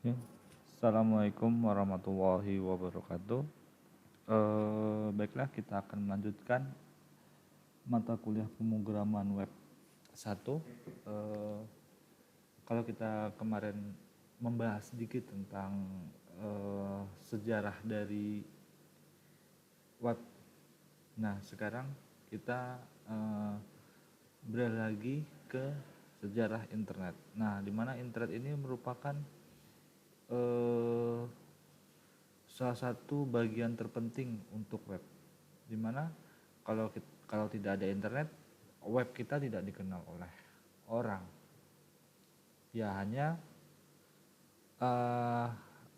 Ya. Assalamualaikum warahmatullahi wabarakatuh. Baiklah, kita akan melanjutkan mata kuliah pemrograman web 1. Kalau kita kemarin membahas sedikit tentang sejarah dari web. Nah, sekarang kita beralih lagi ke sejarah internet. Nah, di mana internet ini merupakan salah satu bagian terpenting untuk web, dimana kalau tidak ada internet, web kita tidak dikenal oleh orang, ya hanya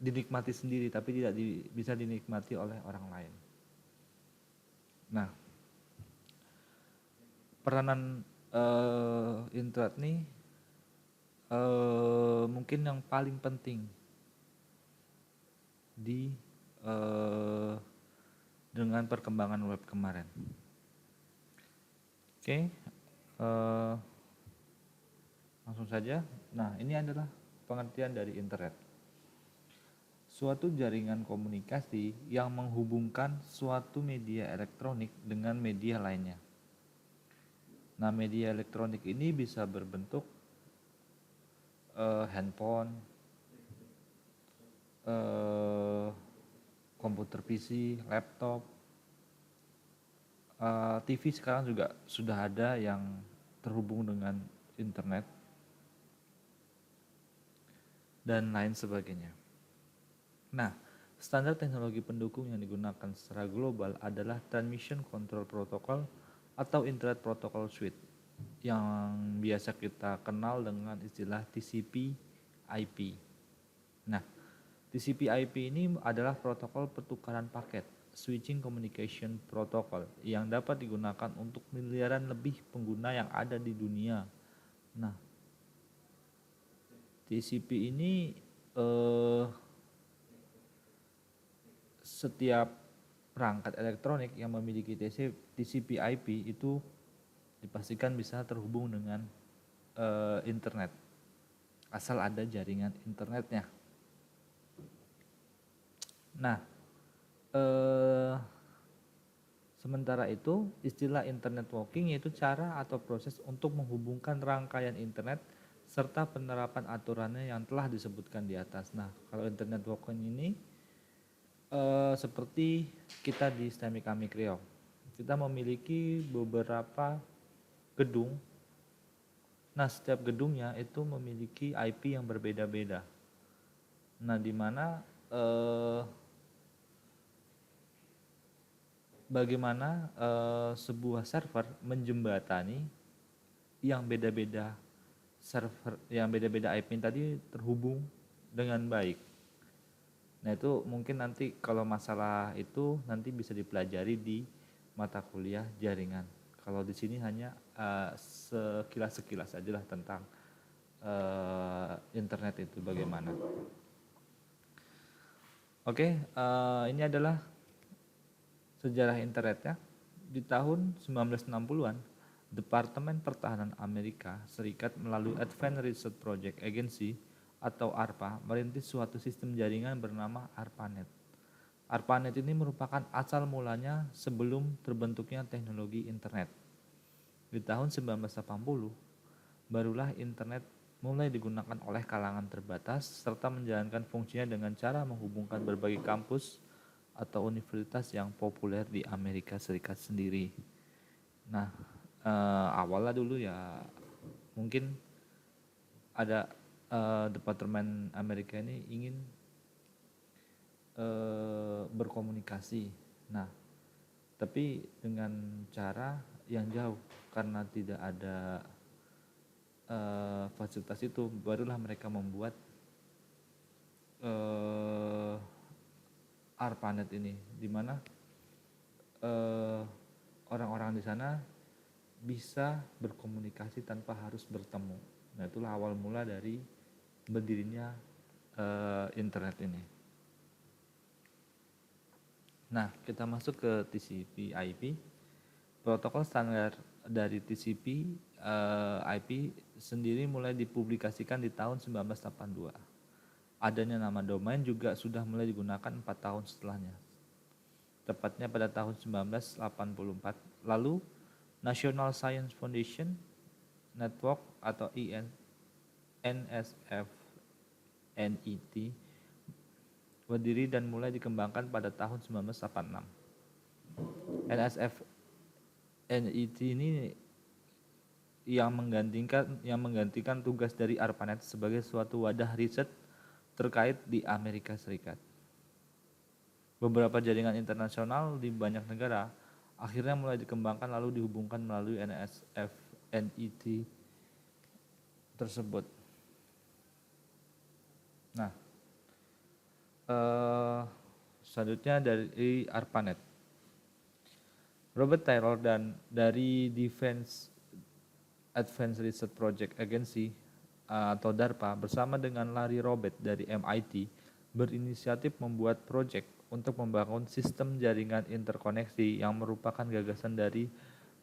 dinikmati sendiri tapi tidak bisa dinikmati oleh orang lain. Nah, peranan internet nih mungkin yang paling penting di eh, dengan perkembangan web kemarin. Oke, langsung saja. Nah, ini adalah pengertian dari internet. Suatu jaringan komunikasi yang menghubungkan suatu media elektronik dengan media lainnya. Nah, media elektronik ini bisa berbentuk handphone, komputer PC, laptop, TV sekarang juga sudah ada yang terhubung dengan internet dan lain sebagainya. Nah, standar teknologi pendukung yang digunakan secara global adalah Transmission Control Protocol atau Internet Protocol Suite yang biasa kita kenal dengan istilah TCP/IP. Nah, TCP/IP ini adalah protokol pertukaran paket, switching communication protocol, yang dapat digunakan untuk miliaran lebih pengguna yang ada di dunia. Nah, TCP ini setiap perangkat elektronik yang memiliki TCP/IP itu dipastikan bisa terhubung dengan internet, asal ada jaringan internetnya. Nah, sementara itu istilah internet walking yaitu cara atau proses untuk menghubungkan rangkaian internet serta penerapan aturannya yang telah disebutkan di atas. Nah, kalau internet walking ini seperti kita di STEMIKA Mikrio, kita memiliki beberapa gedung. Nah, setiap gedungnya itu memiliki IP yang berbeda-beda. Nah, di mana bagaimana sebuah server menjembatani yang beda-beda server, yang beda-beda IP tadi terhubung dengan baik. Nah, itu mungkin nanti kalau masalah itu nanti bisa dipelajari di mata kuliah jaringan. Kalau di sini hanya sekilas-sekilas aja lah tentang internet itu bagaimana. Oke, ini adalah sejarah internetnya. Di tahun 1960-an, Departemen Pertahanan Amerika Serikat melalui Advanced Research Project Agency atau ARPA merintis suatu sistem jaringan bernama ARPANET. ARPANET ini merupakan asal mulanya sebelum terbentuknya teknologi internet. Di tahun 1980, barulah internet mulai digunakan oleh kalangan terbatas serta menjalankan fungsinya dengan cara menghubungkan berbagai kampus atau universitas yang populer di Amerika Serikat sendiri. Nah, awalnya dulu ya mungkin ada Departemen Amerika ini ingin berkomunikasi. Nah, tapi dengan cara yang jauh karena tidak ada fasilitas itu, barulah mereka membuat ARPANET ini, di mana orang-orang di sana bisa berkomunikasi tanpa harus bertemu. Nah, itulah awal mula dari berdirinya internet ini. Nah, kita masuk ke TCP/IP. Protokol standar dari TCP/IP sendiri mulai dipublikasikan di tahun 1982. adanya nama domain juga sudah mulai digunakan 4 tahun setelahnya, tepatnya pada tahun 1984. Lalu, National Science Foundation Network atau NSF-NET berdiri dan mulai dikembangkan pada tahun 1986. NSF-NET ini yang menggantikan tugas dari ARPANET sebagai suatu wadah riset terkait di Amerika Serikat. Beberapa jaringan internasional di banyak negara akhirnya mulai dikembangkan lalu dihubungkan melalui NSF-NET tersebut. Nah, selanjutnya dari ARPANET. Robert Taylor dan dari Defense Advanced Research Project Agency atau DARPA bersama dengan Larry Robert dari MIT berinisiatif membuat proyek untuk membangun sistem jaringan interkoneksi yang merupakan gagasan dari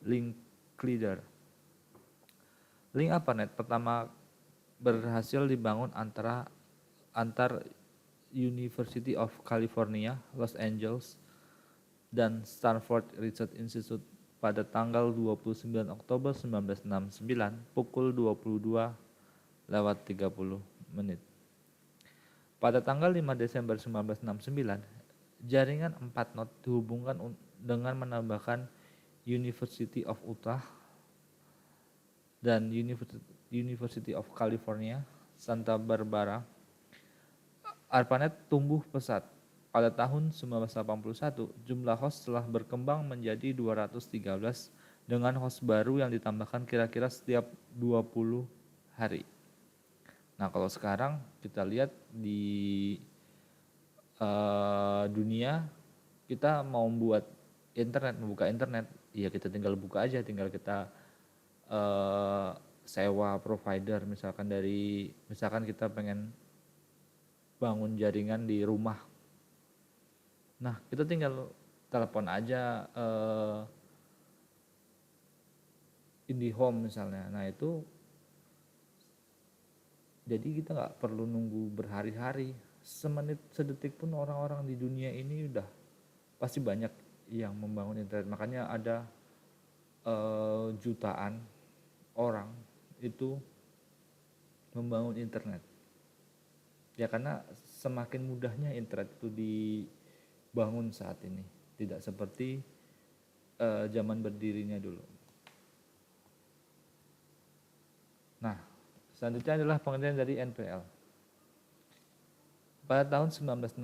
Linkleader. Link ARPANET pertama berhasil dibangun antar University of California, Los Angeles dan Stanford Research Institute pada tanggal 29 Oktober 1969 pukul 22:30. Pada tanggal 5 Desember 1969, jaringan 4 not dihubungkan dengan menambahkan University of Utah dan University of California, Santa Barbara. ARPANET tumbuh pesat. Pada tahun 1981, jumlah host telah berkembang menjadi 213 dengan host baru yang ditambahkan kira-kira setiap 20 hari. Nah, kalau sekarang kita lihat di dunia, kita mau membuka internet, ya kita tinggal buka aja, tinggal kita sewa provider, misalkan kita pengen bangun jaringan di rumah. Nah, kita tinggal telepon aja IndiHome misalnya. Nah, itu jadi kita nggak perlu nunggu berhari-hari. Semenit sedetik pun orang-orang di dunia ini udah pasti banyak yang membangun internet. Makanya ada jutaan orang itu membangun internet. Ya karena semakin mudahnya internet itu dibangun saat ini, tidak seperti zaman berdirinya dulu. Nah, selanjutnya adalah pengertian dari NPL. Pada tahun 1965,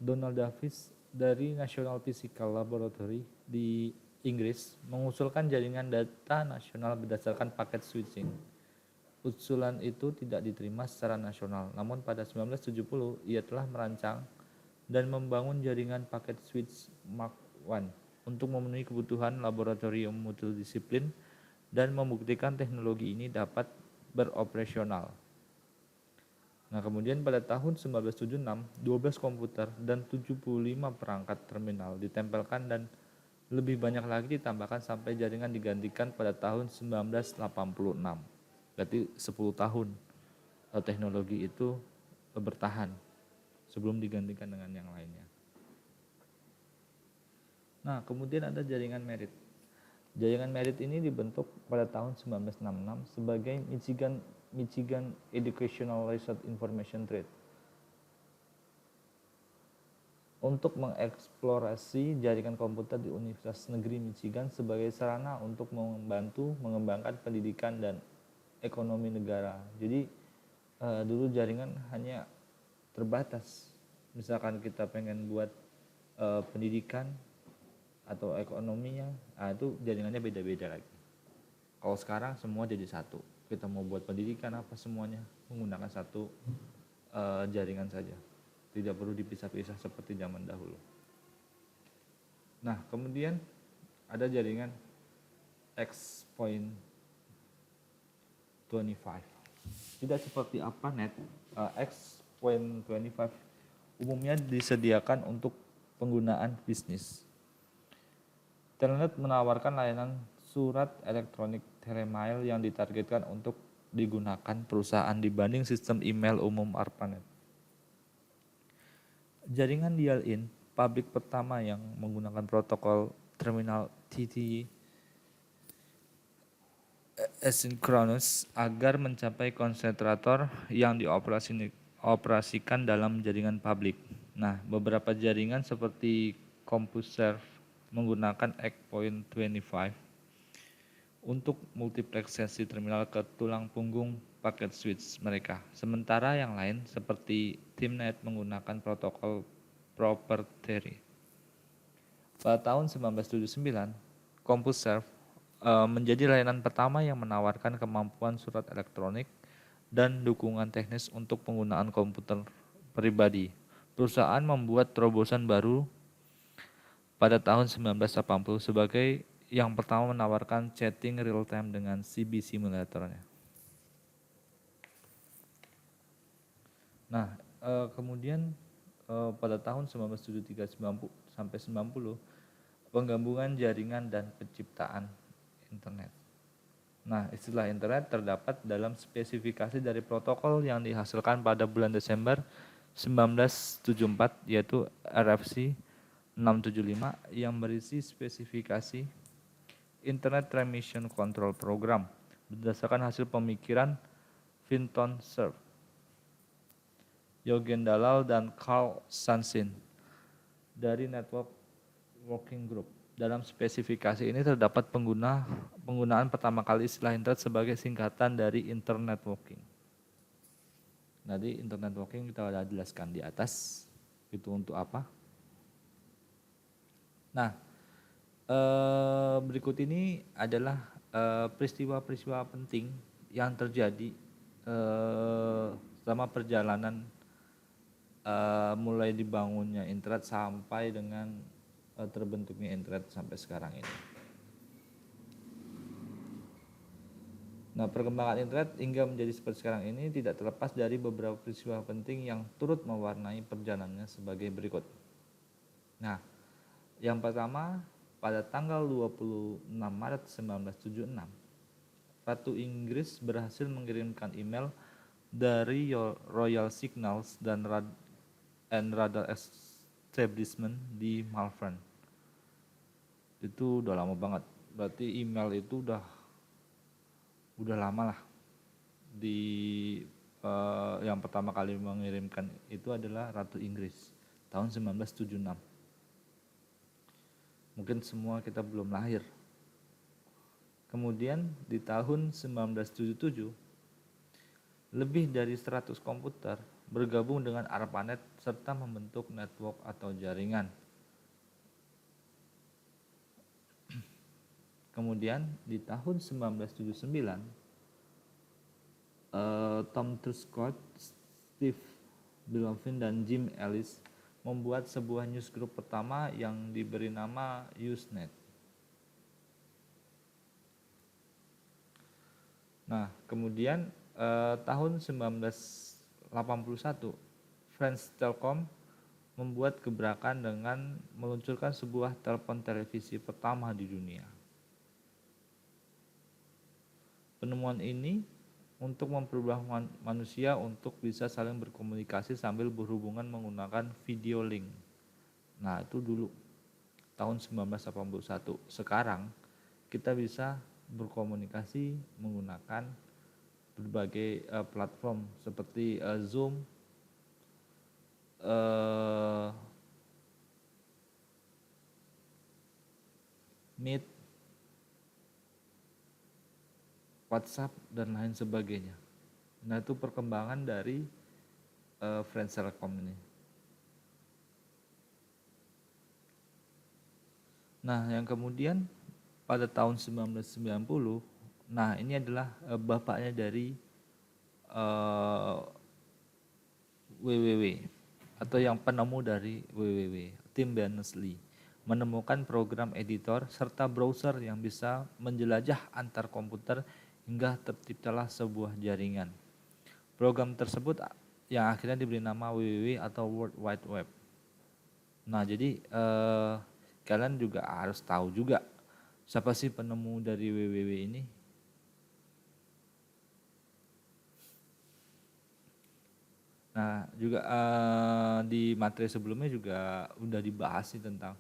Donald Davis dari National Physical Laboratory di Inggris mengusulkan jaringan data nasional berdasarkan paket switching. Usulan itu tidak diterima secara nasional, namun pada 1970 ia telah merancang dan membangun jaringan paket switch Mark I untuk memenuhi kebutuhan laboratorium multidisiplin dan membuktikan teknologi ini dapat beroperasional. Nah, kemudian pada tahun 1976, 12 komputer dan 75 perangkat terminal ditempelkan dan lebih banyak lagi ditambahkan sampai jaringan digantikan pada tahun 1986. Berarti 10 tahun teknologi itu bertahan sebelum digantikan dengan yang lainnya. Nah, kemudian ada jaringan merit. Jaringan merit ini dibentuk pada tahun 1966 sebagai Michigan Educational Research Information Thread untuk mengeksplorasi jaringan komputer di Universitas Negeri Michigan sebagai sarana untuk membantu mengembangkan pendidikan dan ekonomi negara. Jadi dulu jaringan hanya terbatas. Misalkan kita pengen buat pendidikan atau ekonominya, itu jaringannya beda-beda lagi. Kalau sekarang semua jadi satu. Kita mau buat pendidikan apa semuanya menggunakan satu jaringan saja. Tidak perlu dipisah-pisah seperti zaman dahulu. Nah, kemudian ada jaringan X.25. Tidak seperti ARPANET, X.25 umumnya disediakan untuk penggunaan bisnis. Telnet menawarkan layanan surat elektronik telemail yang ditargetkan untuk digunakan perusahaan dibanding sistem email umum ARPANET. Jaringan dial-in publik pertama yang menggunakan protokol terminal TT asynchronous agar mencapai konsentrator yang dioperasikan dalam jaringan publik. Nah, beberapa jaringan seperti CompuServe menggunakan 8.25 untuk multipleksasi terminal ke tulang punggung paket switch mereka. Sementara yang lain seperti Timnet menggunakan protokol proprietary. Pada tahun 1979, CompuServe menjadi layanan pertama yang menawarkan kemampuan surat elektronik dan dukungan teknis untuk penggunaan komputer pribadi. Perusahaan membuat terobosan baru pada tahun 1980 sebagai yang pertama menawarkan chatting real time dengan CB simulatornya. Nah, kemudian pada tahun 1973 sampai 90 penggabungan jaringan dan penciptaan internet. Nah, istilah internet terdapat dalam spesifikasi dari protokol yang dihasilkan pada bulan Desember 1974 yaitu RFC 675 yang berisi spesifikasi Internet Transmission Control Program berdasarkan hasil pemikiran Vinton Cerf, Eugen Dalal dan Carl Sansin dari Network Working Group. Dalam spesifikasi ini terdapat penggunaan pertama kali istilah internet sebagai singkatan dari Internet Working. Nanti Internet Working kita sudah jelaskan di atas, itu untuk apa. Nah, berikut ini adalah peristiwa-peristiwa penting yang terjadi selama perjalanan mulai dibangunnya internet sampai dengan terbentuknya internet sampai sekarang ini. Nah, perkembangan internet hingga menjadi seperti sekarang ini tidak terlepas dari beberapa peristiwa penting yang turut mewarnai perjalanannya sebagai berikut. Nah, yang pertama, pada tanggal 26 Maret 1976, Ratu Inggris berhasil mengirimkan email dari Royal Signals dan Radar Establishment di Malvern. Itu udah lama banget. Berarti email itu udah lama lah. Yang pertama kali mengirimkan itu adalah Ratu Inggris tahun 1976. Mungkin semua kita belum lahir. Kemudian di tahun 1977, lebih dari 100 komputer bergabung dengan ARPANET serta membentuk network atau jaringan. Kemudian di tahun 1979, Tom Truscott, Steve Ballmer dan Jim Ellis membuat sebuah newsgroup pertama yang diberi nama Usenet. Nah, kemudian tahun 1981, France Telkom membuat gebrakan dengan meluncurkan sebuah telepon televisi pertama di dunia. Penemuan ini untuk mempermudah manusia untuk bisa saling berkomunikasi sambil berhubungan menggunakan video link. Nah, itu dulu tahun 1981. Sekarang kita bisa berkomunikasi menggunakan berbagai platform seperti Zoom, Meet, WhatsApp dan lain sebagainya. Nah, itu perkembangan dari France Telecom ini. Nah, yang kemudian pada tahun 1990, nah ini adalah bapaknya dari WWW atau yang penemu dari WWW, Tim Berners-Lee, menemukan program editor serta browser yang bisa menjelajah antar komputer hingga terciptalah sebuah jaringan. Program tersebut yang akhirnya diberi nama WWW atau World Wide Web. Nah, jadi kalian juga harus tahu juga siapa sih penemu dari WWW ini. Nah juga di materi sebelumnya juga udah dibahas sih tentang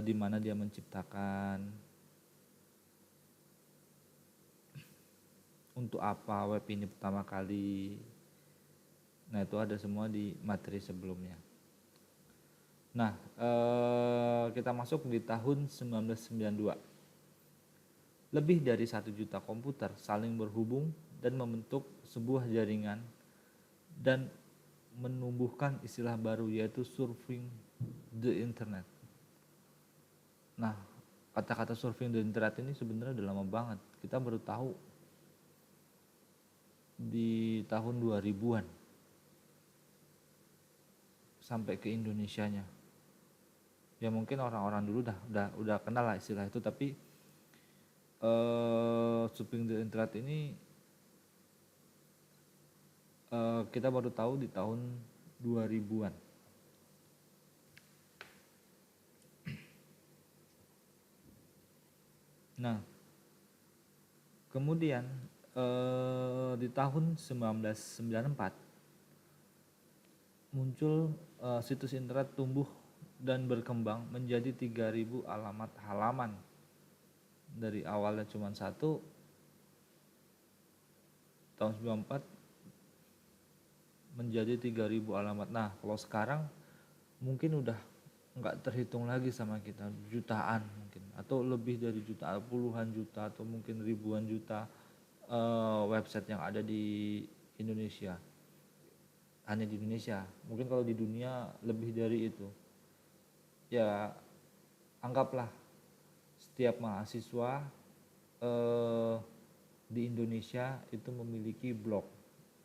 di mana dia menciptakan, untuk apa web ini pertama kali. Nah itu ada semua di materi sebelumnya. Nah kita masuk di tahun 1992. Lebih dari 1 juta komputer saling berhubung dan membentuk sebuah jaringan dan menumbuhkan istilah baru, yaitu surfing the internet. Nah, kata-kata surfing the internet ini sebenarnya udah lama banget. Kita baru tahu di tahun 2000-an sampai ke Indonesianya. Ya mungkin orang-orang dulu udah kenal lah istilah itu, tapi surfing the internet ini kita baru tahu di tahun 2000-an. Nah, kemudian di tahun 1994 muncul situs internet tumbuh dan berkembang menjadi 3.000 alamat halaman. Dari awalnya cuma satu, tahun 94 menjadi 3.000 alamat. Nah kalau sekarang mungkin udah nggak terhitung lagi sama kita, jutaan mungkin, atau lebih dari jutaan, puluhan juta atau mungkin ribuan juta website yang ada di Indonesia. Hanya di Indonesia, mungkin kalau di dunia lebih dari itu. Ya anggaplah setiap mahasiswa di Indonesia itu memiliki blog,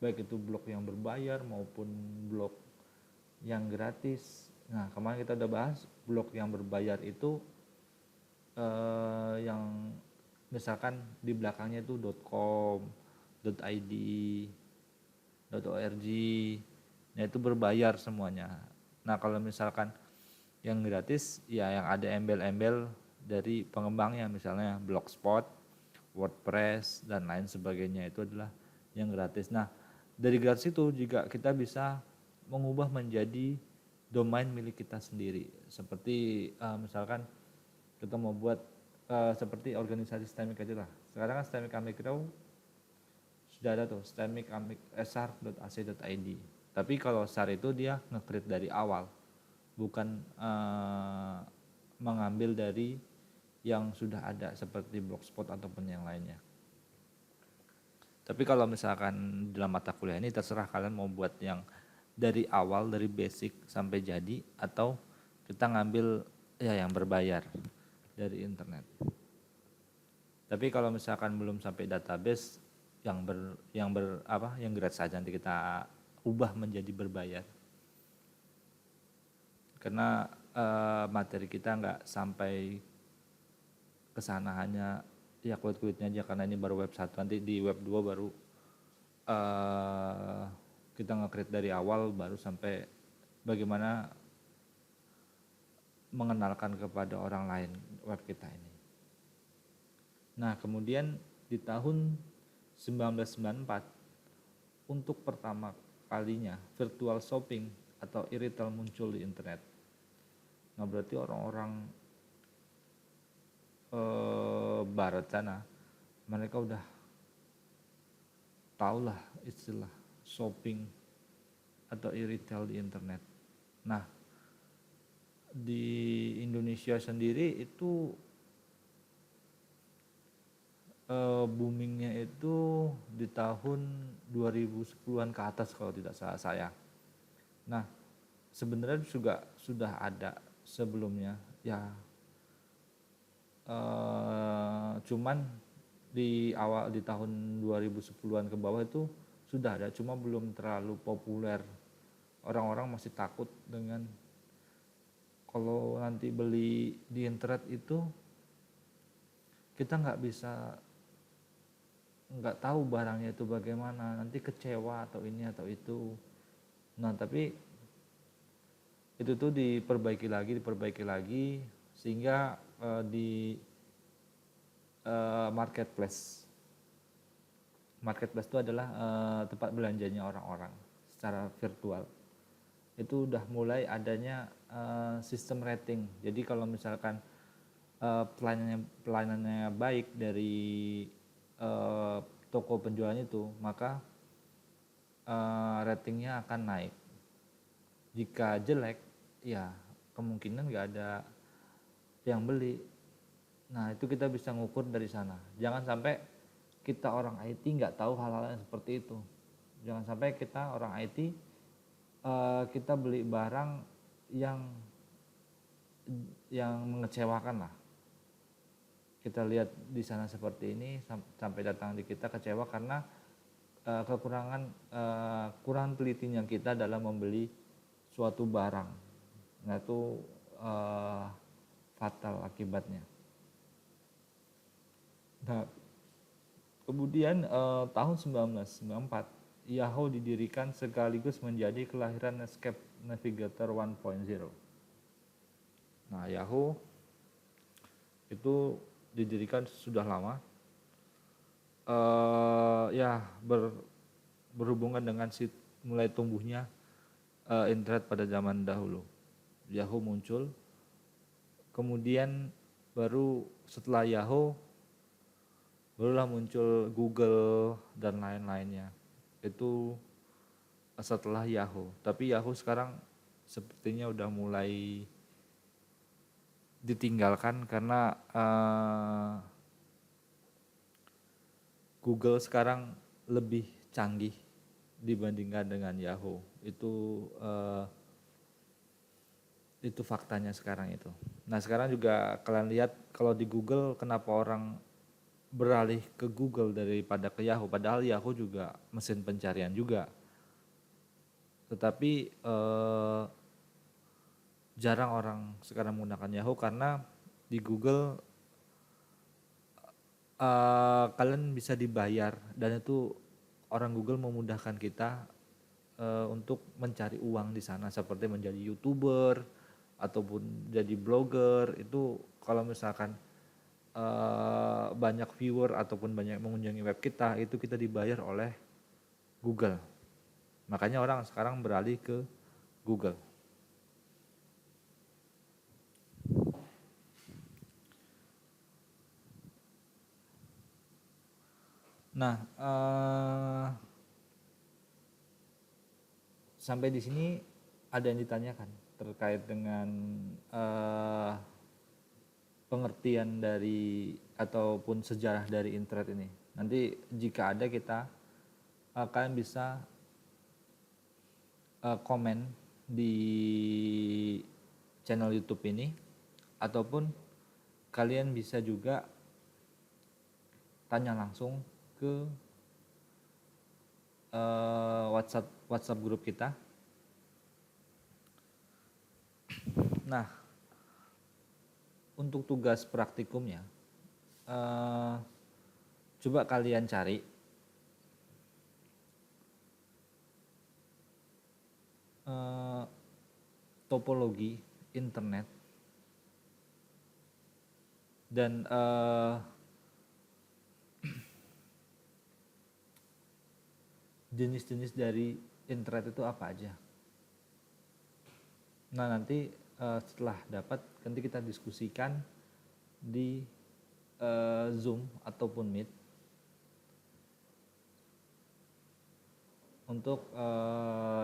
baik itu blog yang berbayar maupun blog yang gratis. Nah kemarin kita udah bahas blog yang berbayar itu yang misalkan di belakangnya itu .com, .id, .org. Nah itu berbayar semuanya. Nah kalau misalkan yang gratis ya yang ada embel-embel dari pengembangnya, misalnya Blogspot, WordPress dan lain sebagainya, itu adalah yang gratis. Nah dari gratis itu juga kita bisa mengubah menjadi domain milik kita sendiri. Seperti misalkan kita mau buat seperti organisasi STEMIC aja lah. Sekarang kan STEMIC Amikro sudah ada tuh, stemicamik.sar.ac.id. Tapi kalau SAR itu dia nge-create dari awal, bukan mengambil dari yang sudah ada seperti Blogspot ataupun yang lainnya. Tapi kalau misalkan dalam mata kuliah ini terserah kalian mau buat yang dari awal, dari basic sampai jadi, atau kita ngambil ya yang berbayar dari internet. Tapi kalau misalkan belum sampai database yang gratis saja, nanti kita ubah menjadi berbayar. Karena materi kita nggak sampai ke sana, hanya ya kulit-kulitnya aja, karena ini baru web 1, nanti di web 2 baru kita nge-create dari awal, baru sampai bagaimana mengenalkan kepada orang lain web kita ini. Nah kemudian di tahun 1994 untuk pertama kalinya virtual shopping atau e-retail muncul di internet. Nah berarti orang-orang barat sana mereka udah tahu lah istilah shopping atau e-retail di internet. Nah di Indonesia sendiri itu boomingnya itu di tahun 2010-an ke atas kalau tidak salah saya. Nah sebenarnya juga sudah ada sebelumnya ya, cuman di awal di tahun 2010-an ke bawah itu sudah ada, cuma belum terlalu populer. Orang-orang masih takut dengan kalau nanti beli di internet itu kita nggak tahu barangnya itu bagaimana, nanti kecewa atau ini atau itu. Nah tapi itu tuh diperbaiki lagi sehingga di marketplace itu adalah tempat belanjanya orang-orang secara virtual. Itu udah mulai adanya sistem rating. Jadi kalau misalkan pelayanannya baik dari toko penjualan itu, maka ratingnya akan naik. Jika jelek, ya kemungkinan nggak ada yang beli. Nah, itu kita bisa ngukur dari sana. Jangan sampai kita orang IT nggak tahu hal-hal yang seperti itu. Jangan sampai kita orang IT kita beli barang yang mengecewakan lah. Kita lihat di sana seperti ini sampai datang di kita kecewa karena kurang telitinya kita dalam membeli suatu barang. Nah, itu fatal akibatnya. Nah, kemudian tahun 1994 Yahoo didirikan sekaligus menjadi kelahiran Netscape Navigator 1.0. Nah, Yahoo itu didirikan sudah lama, berhubungan dengan mulai tumbuhnya internet pada zaman dahulu. Yahoo muncul, kemudian baru setelah Yahoo barulah muncul Google dan lain-lainnya. Itu setelah Yahoo. Tapi Yahoo sekarang sepertinya udah mulai ditinggalkan karena Google sekarang lebih canggih dibandingkan dengan Yahoo. Itu faktanya sekarang itu. Nah, sekarang juga kalian lihat kalau di Google kenapa orang beralih ke Google daripada ke Yahoo, padahal Yahoo juga mesin pencarian juga. Tetapi jarang orang sekarang menggunakan Yahoo karena di Google kalian bisa dibayar, dan itu orang Google memudahkan kita untuk mencari uang di sana, seperti menjadi YouTuber ataupun jadi blogger. Itu kalau misalkan banyak viewer ataupun banyak mengunjungi web kita, itu kita dibayar oleh Google. Makanya orang sekarang beralih ke Google. Nah, sampai di sini ada yang ditanyakan terkait dengan pengertian dari ataupun sejarah dari internet ini. Nanti jika ada kalian bisa komen di channel YouTube ini, ataupun kalian bisa juga tanya langsung ke WhatsApp grup kita. Nah, untuk tugas praktikumnya, coba kalian cari topologi internet dan jenis-jenis dari internet itu apa aja. Nah, nanti setelah dapat, nanti kita diskusikan di Zoom ataupun Meet untuk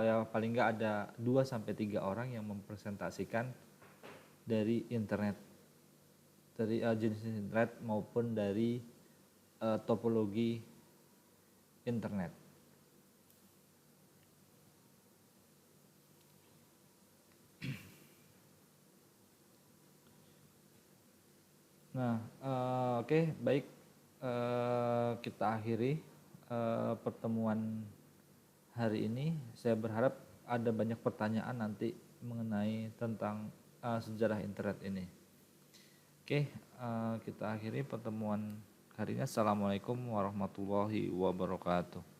ya paling nggak ada 2-3 orang yang mempresentasikan dari internet, dari jenis internet maupun dari topologi internet. Nah, oke, baik, kita akhiri pertemuan hari ini. Saya berharap ada banyak pertanyaan nanti mengenai tentang sejarah internet ini. Oke, kita akhiri pertemuan hari ini. Assalamualaikum warahmatullahi wabarakatuh.